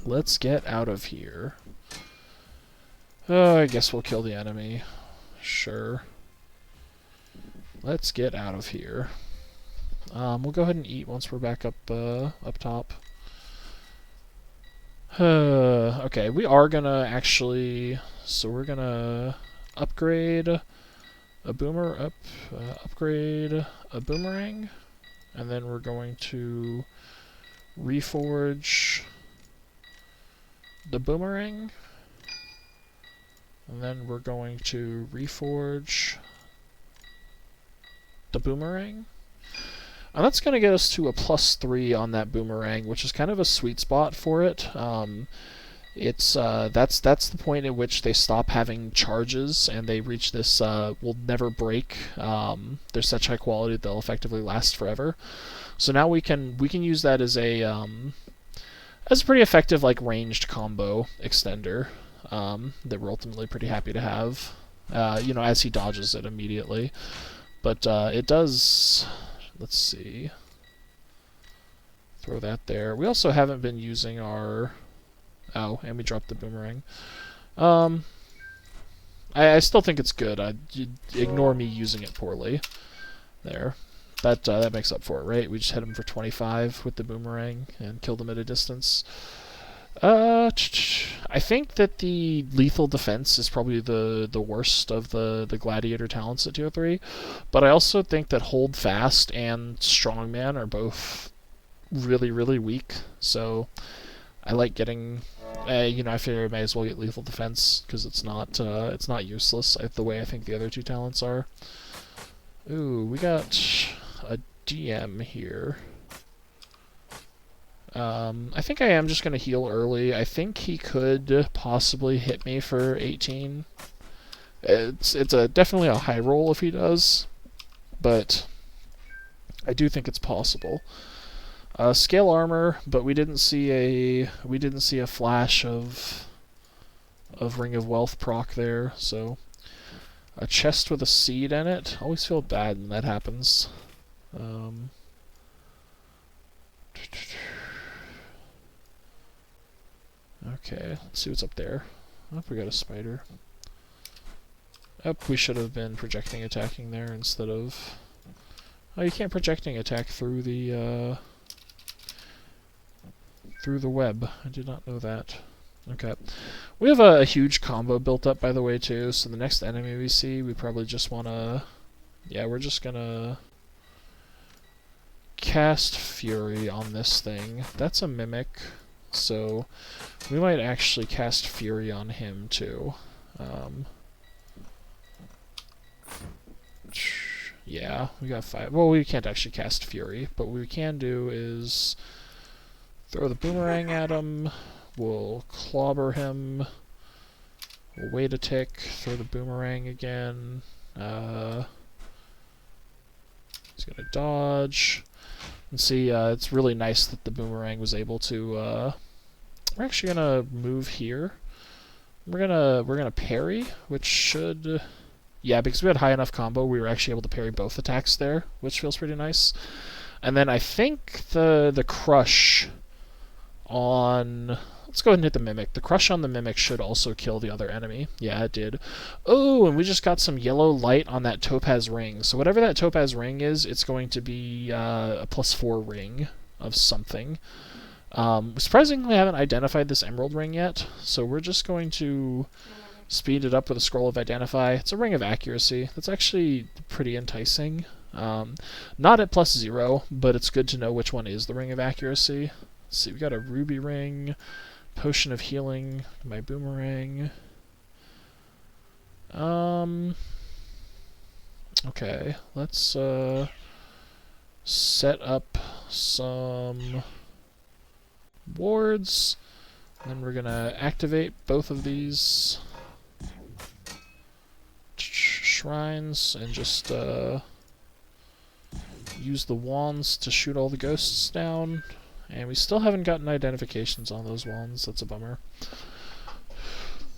Let's get out of here. Oh, I guess we'll kill the enemy. Sure. Let's get out of here. We'll go ahead and eat once we're back up top. Okay, we are gonna actually... So we're gonna upgrade a upgrade a boomerang, and then we're going to reforge the boomerang, and then we're going to reforge the boomerang. And that's going to get us to a +3 on that boomerang, which is kind of a sweet spot for it. That's the point at which they stop having charges and they reach this will never break. They're such high quality they'll effectively last forever. So now we can use that as a pretty effective like ranged combo extender that we're ultimately pretty happy to have. You know, as he dodges it immediately, but it does. Let's see. Throw that there. We also haven't been using our... Oh, and we dropped the boomerang. I still think it's good. Ignore me using it poorly. There. That makes up for it, right? We just hit him for 25 with the boomerang and killed him at a distance. I think that the lethal defense is probably the worst of the gladiator talents at tier 3, but I also think that hold fast and strongman are both really, really weak, so I like getting, you know, I figure I may as well get lethal defense because it's not useless the way I think the other two talents are. Ooh, we got a DM here. I think I am just going to heal early. I think he could possibly hit me for 18. It's definitely a high roll if he does, but I do think it's possible. Scale armor, but we didn't see a flash of Ring of Wealth proc there, so a chest with a seed in it. Always feel bad when that happens. Okay, let's see what's up there. Oh, we got a spider. Oh, we should have been projecting attacking there instead of... Oh, you can't projecting attack through the web. I did not know that. Okay. We have a huge combo built up, by the way, too, so the next enemy we see, we probably just want to... Yeah, we're just gonna cast Fury on this thing. That's a Mimic, so we might actually cast Fury on him, too. Yeah, we got 5. Well, we can't actually cast Fury, but what we can do is throw the boomerang at him, we'll clobber him, we'll wait a tick, throw the boomerang again, he's gonna dodge, and see, it's really nice that the boomerang was able to, we're actually gonna move here, we're gonna parry, which should... Yeah, because we had high enough combo, we were actually able to parry both attacks there, which feels pretty nice. And then I think the crush on... Let's go ahead and hit the Mimic. The crush on the Mimic should also kill the other enemy. Yeah, it did. Oh, and we just got some yellow light on that topaz ring. So whatever that topaz ring is, it's going to be a +4 ring of something. Surprisingly, I haven't identified this emerald ring yet, so we're just going to... speed it up with a scroll of Identify. It's a Ring of Accuracy. That's actually pretty enticing. Not at +0, but it's good to know which one is the Ring of Accuracy. Let's see, we got a Ruby Ring, Potion of Healing, my Boomerang. Okay, let's set up some wards, and then we're gonna activate both of these shrines and just use the wands to shoot all the ghosts down. And we still haven't gotten identifications on those wands. That's a bummer.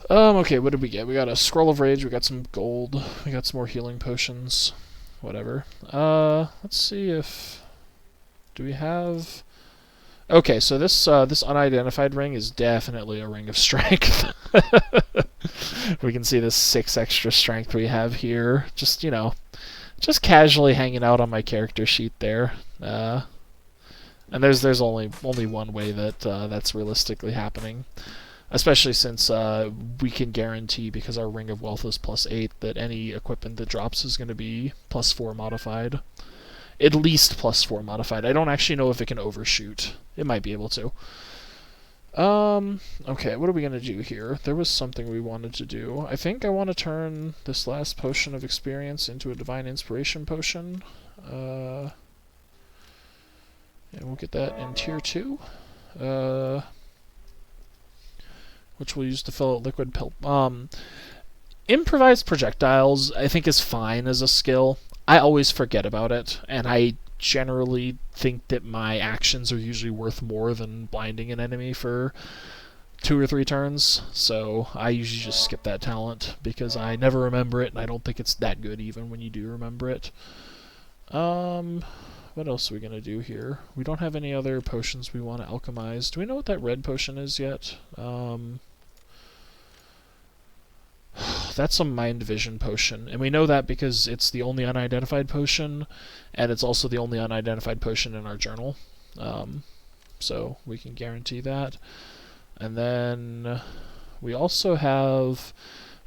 Okay, what did we get? We got a Scroll of Rage, we got some gold, we got some more healing potions. Whatever. Let's see if... Do we have... Okay, so this unidentified ring is definitely a Ring of Strength. We can see this 6 extra strength we have here. Just, you know, just casually hanging out on my character sheet there. And there's only one way that that's realistically happening. Especially since we can guarantee, because our Ring of Wealth is +8, that any equipment that drops is going to be +4 modified. At least +4 modified. I don't actually know if it can overshoot. It might be able to. Okay, what are we going to do here? There was something we wanted to do. I think I want to turn this last Potion of Experience into a Divine Inspiration Potion. And we'll get that in Tier 2. Which we'll use to fill out Liquid Pill. Improvised Projectiles, I think, is fine as a skill. I always forget about it, and I generally think that my actions are usually worth more than blinding an enemy for 2 or 3 turns, so I usually just skip that talent, because I never remember it, and I don't think it's that good even when you do remember it. What else are we going to do here? We don't have any other potions we want to alchemize. Do we know what that red potion is yet? That's a Mind Vision potion, and we know that because it's the only unidentified potion, and it's also the only unidentified potion in our journal. So we can guarantee that. And then we also have...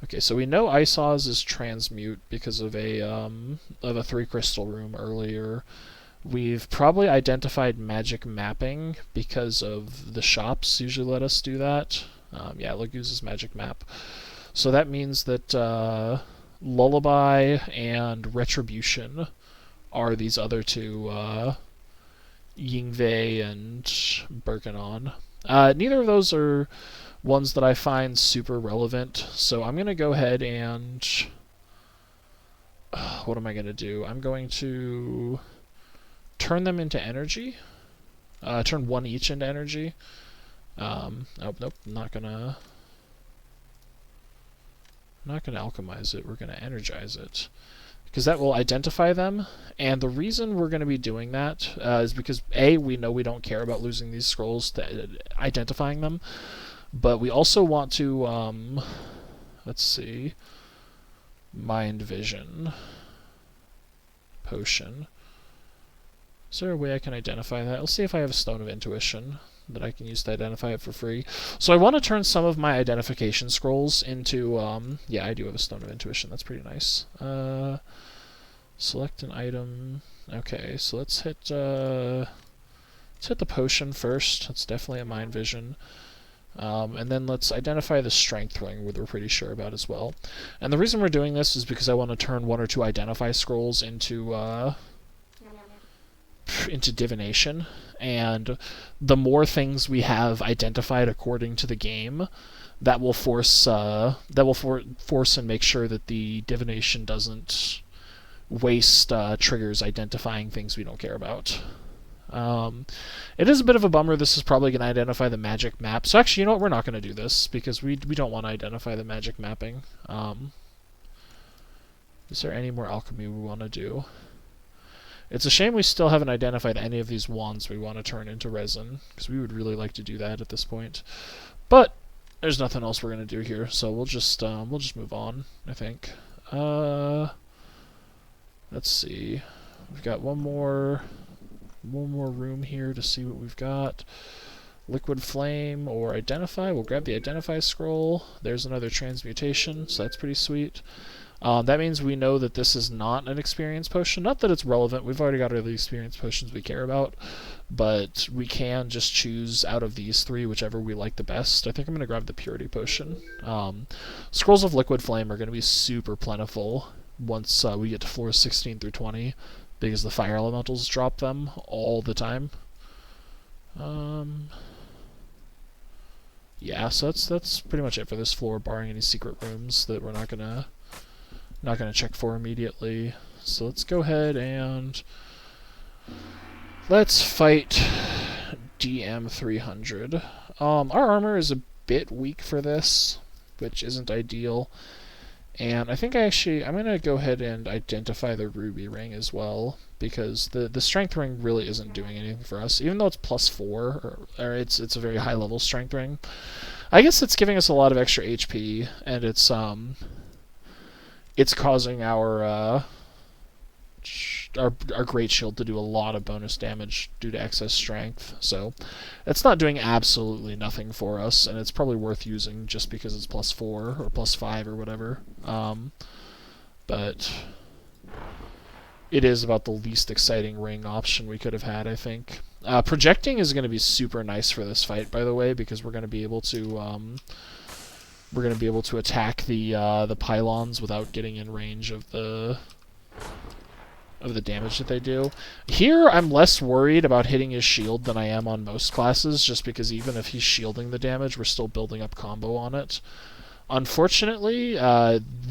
Okay, so we know Isoz is transmute because of a 3 crystal room earlier. We've probably identified magic mapping because of the shops usually let us do that. Yeah, Laguz's magic map. So that means that Lullaby and Retribution are these other 2, Yingwei and Birkenon. Neither of those are ones that I find super relevant, so I'm going to go ahead and... what am I going to do? I'm going to turn them into energy. Turn one each into energy. Oh, nope, not gonna alchemize it. We're gonna energize it, because that will identify them. And the reason we're going to be doing that is because A, we know we don't care about losing these scrolls to identifying them, but we also want to, let's see, mind vision, potion. Is there a way I can identify that? Let's see if I have a stone of intuition that I can use to identify it for free. So I want to turn some of my identification scrolls into, yeah, I do have a stone of intuition. That's pretty nice. Select an item. Okay, so let's hit the potion first. That's definitely a mind vision. And then let's identify the strength ring, which we're pretty sure about as well. And the reason we're doing this is because I want to turn one or two identify scrolls into divination, and the more things we have identified according to the game, that will force and make sure that the divination doesn't waste triggers identifying things we don't care about. It is a bit of a bummer. This is probably going to identify the magic map. So actually, you know what? We're not going to do this because we don't want to identify the magic mapping. Is there any more alchemy we want to do? It's a shame we still haven't identified any of these wands we want to turn into resin, because we would really like to do that at this point. But there's nothing else we're going to do here, so we'll just move on, I think. Let's see. We've got one more room here to see what we've got. Liquid flame or identify. We'll grab the identify scroll. There's another transmutation, so that's pretty sweet. That means we know that this is not an experience potion. Not that it's relevant. We've already got all the experience potions we care about, but we can just choose out of these three whichever we like the best. I think I'm going to grab the purity potion. Scrolls of liquid flame are going to be super plentiful once we get to floors 16 through 20, because the fire elementals drop them all the time. Yeah, so that's pretty much it for this floor, barring any secret rooms that we're not gonna check for immediately. So let's go ahead and let's fight DM300. Our armor is a bit weak for this, which isn't ideal. And I think I'm going to go ahead and identify the ruby ring as well, because the strength ring really isn't doing anything for us, even though it's +4, or it's a very high level strength ring. I guess it's giving us a lot of extra HP, and it's causing our great shield to do a lot of bonus damage due to excess strength. So it's not doing absolutely nothing for us, and it's probably worth using just because it's +4 or +5 or whatever. But it is about the least exciting ring option we could have had, I think. Projecting is going to be super nice for this fight, by the way, because we're going to be able to attack the pylons without getting in range of the damage that they do. Here, I'm less worried about hitting his shield than I am on most classes, just because even if he's shielding the damage, we're still building up combo on it. Unfortunately,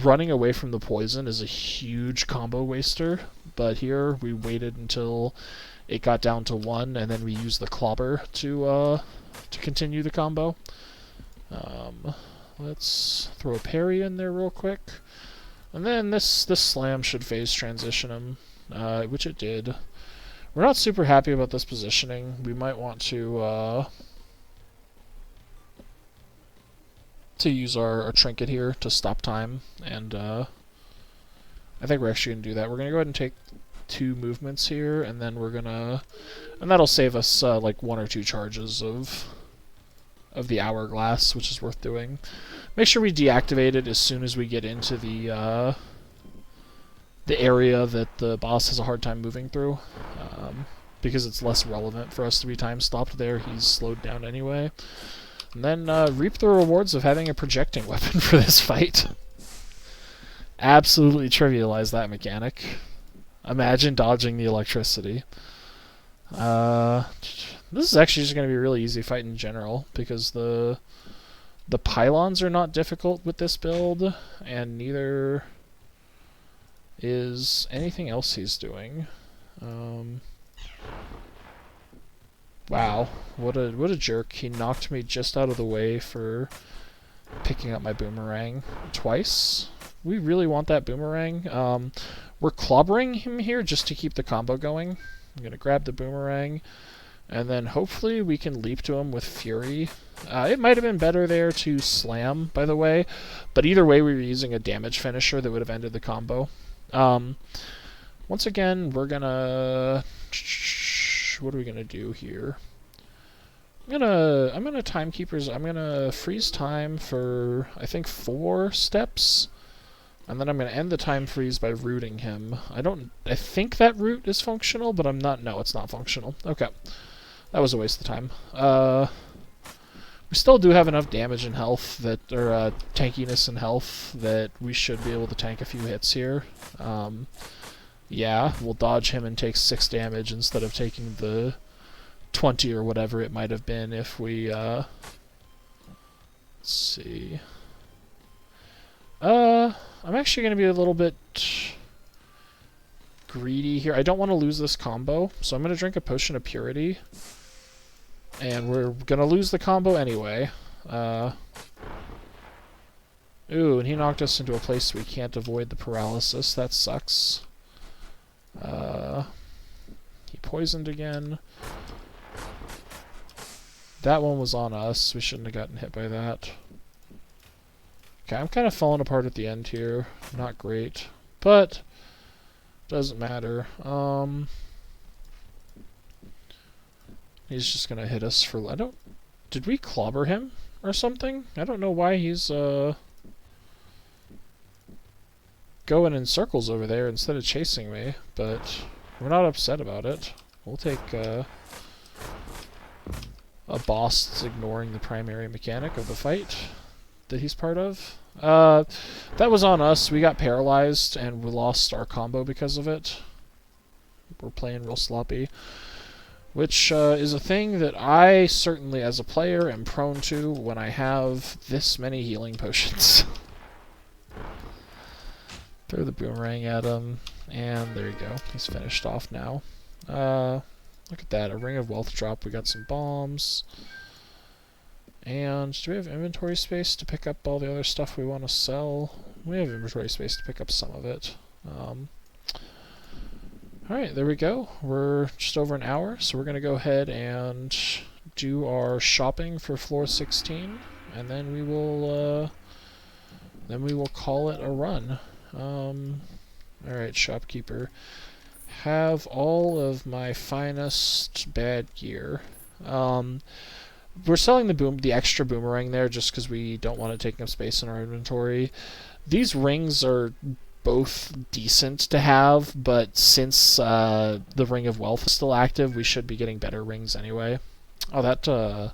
running away from the poison is a huge combo waster, but here we waited until it got down to 1, and then we used the clobber to continue the combo. Let's throw a parry in there real quick. And then this slam should phase transition him, which it did. We're not super happy about this positioning. We might want to use our trinket here to stop time, and I think we're actually going to do that. We're going to go ahead and take 2 movements here, and then and that'll save us like 1 or 2 charges of the hourglass, which is worth doing. Make sure we deactivate it as soon as we get into the area that the boss has a hard time moving through, because it's less relevant for us to be time stopped there. He's slowed down anyway. And then reap the rewards of having a projecting weapon for this fight. Absolutely trivialize that mechanic. Imagine dodging the electricity. This is actually just going to be a really easy fight in general, because the pylons are not difficult with this build, and neither is anything else he's doing. Wow, what a jerk. He knocked me just out of the way for picking up my boomerang twice. We really want that boomerang. We're clobbering him here just to keep the combo going. I'm going to grab the boomerang, and then hopefully we can leap to him with Fury. It might have been better there to slam, by the way, but either way we were using a damage finisher that would have ended the combo. Once again, we're going to... What are we going to do here? I'm gonna timekeepers. I'm gonna freeze time for I think 4 steps, and then I'm gonna end the time freeze by rooting him. I think that root is functional, but I'm not. No, it's not functional. Okay, that was a waste of time. We still do have enough damage and health or tankiness and health that we should be able to tank a few hits here. Yeah, we'll dodge him and take 6 damage instead of taking the 20 or whatever it might have been if we, let's see. I'm actually going to be a little bit greedy here. I don't want to lose this combo, so I'm going to drink a potion of purity. And we're going to lose the combo anyway. Ooh, and he knocked us into a place we can't avoid the paralysis. That sucks. He poisoned again. That one was on us. We shouldn't have gotten hit by that. Okay, I'm kind of falling apart at the end here. Not great. But doesn't matter. He's just gonna hit us for... Did we clobber him or something? I don't know why he's going in circles over there instead of chasing me, but we're not upset about it. We'll take a boss that's ignoring the primary mechanic of the fight that he's part of. That was on us. We got paralyzed and we lost our combo because of it. We're playing real sloppy, which is a thing that I certainly as a player am prone to when I have this many healing potions. Throw the boomerang at him, and there you go. He's finished off now. Look at that, a ring of wealth drop. We got some bombs. And do we have inventory space to pick up all the other stuff we want to sell? We have inventory space to pick up some of it. Alright, there we go. We're just over an hour, so we're going to go ahead and do our shopping for floor 16, and then we will call it a run. Alright, shopkeeper. Have all of my finest bad gear. We're selling the extra boomerang there just because we don't want it taking up space in our inventory. These rings are both decent to have, but since the Ring of Wealth is still active, we should be getting better rings anyway. Oh, that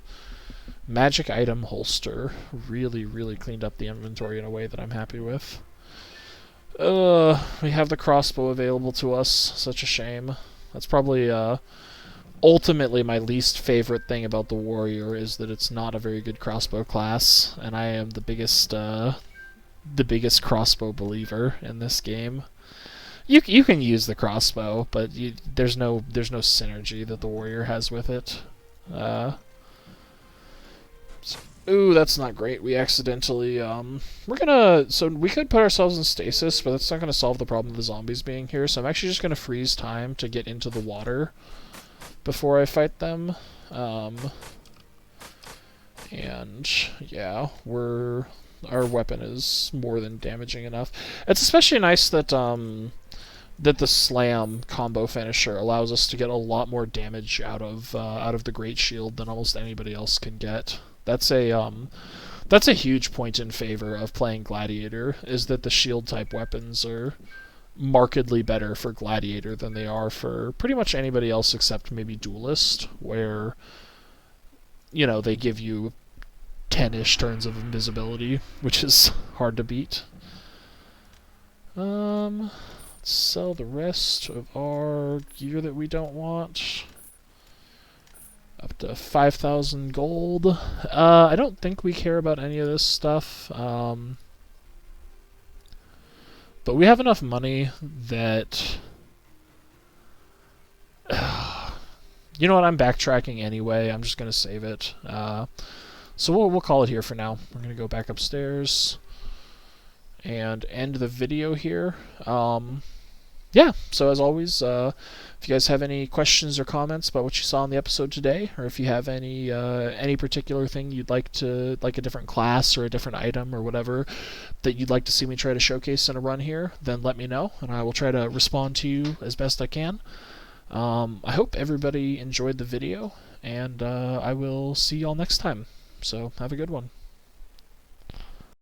magic item holster really, really cleaned up the inventory in a way that I'm happy with. We have the crossbow available to us. Such a shame. That's probably ultimately my least favorite thing about the warrior is that it's not a very good crossbow class, and I am the biggest crossbow believer in this game. You can use the crossbow, but there's no synergy that the warrior has with it. Ooh, that's not great. We accidentally, so we could put ourselves in stasis, but that's not gonna solve the problem of the zombies being here, so I'm actually just gonna freeze time to get into the water before I fight them. And, yeah, our weapon is more than damaging enough. It's especially nice that, that the slam combo finisher allows us to get a lot more damage out of the Great Shield than almost anybody else can get. That's a huge point in favor of playing Gladiator, is that the shield type weapons are markedly better for Gladiator than they are for pretty much anybody else except maybe Duelist, where, you know, they give you 10-ish turns of invisibility, which is hard to beat. Let's sell the rest of our gear that we don't want. Up to 5,000 gold. I don't think we care about any of this stuff. But we have enough money that... You know what? I'm backtracking anyway. I'm just gonna save it. So we'll call it here for now. We're gonna go back upstairs and end the video here. Yeah, so as always, if you guys have any questions or comments about what you saw in the episode today, or if you have any particular thing you'd like to, like a different class or a different item or whatever that you'd like to see me try to showcase in a run here, then let me know, and I will try to respond to you as best I can. I hope everybody enjoyed the video, and I will see y'all next time. So have a good one.